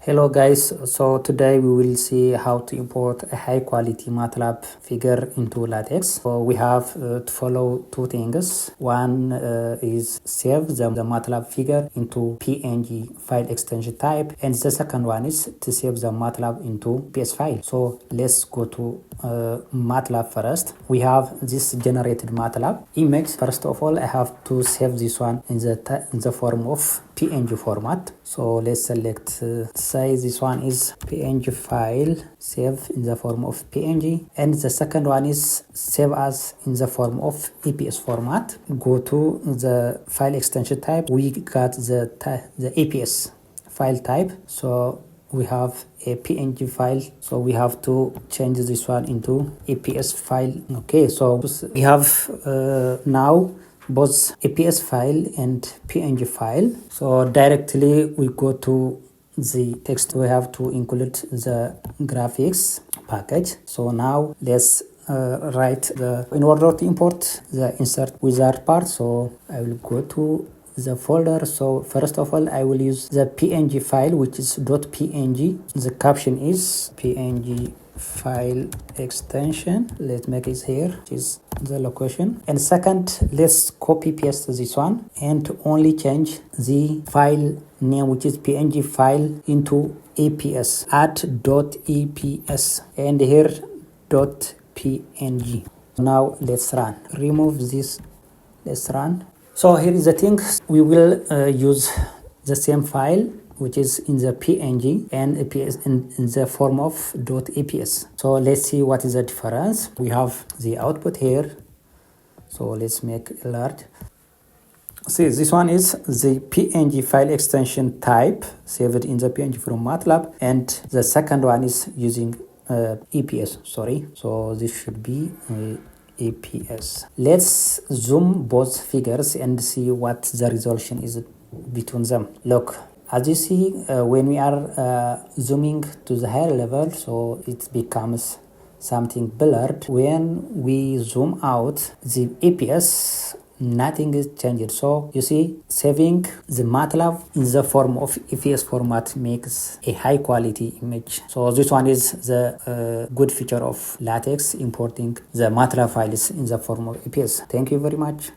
Hello guys, so today we will see how to import a high quality MATLAB figure into LaTeX. So we have to follow two things. One is save the MATLAB figure into PNG file extension type, and the second one is to save the MATLAB into PS file. So let's go to MATLAB first. We have this generated MATLAB image. First of all, I have to save this one in the form of PNG format. So let's select say this one is PNG file, save in the form of PNG, and the second one is save as in the form of EPS format. Go to the file extension type. We got the EPS file type, so we have a PNG file, so we have to change this one into EPS file. Okay, so we have now both EPS file and PNG file. So directly we go to the text. We have to include the graphics package. So now let's write in order to import the insert wizard part. So I will go to the folder. So first of all, I will use the PNG file, which is .png. The caption is PNG file extension. Let's make it here, which is the location. And second, let's copy paste this one and only change the file name, which is PNG file, into EPS. Add .eps and here .png. Now let's run. Remove this. Let's run. So here is the thing. We will use the same file, which is in the PNG and EPS in the form of .eps. So let's see what is the difference. We have the output here. So let's make it large. See, this one is the PNG file extension type, saved in the PNG from MATLAB, and the second one is using EPS. So this should be EPS. Let's zoom both figures and see what the resolution is between them. Look, as you see, when we are zooming to the higher level, so it becomes something blurred. When we zoom out the EPS, nothing is changed. So you see, saving the MATLAB in the form of EPS format makes a high quality image. So this one is the good feature of LaTeX, importing the MATLAB files in the form of EPS. Thank you very much.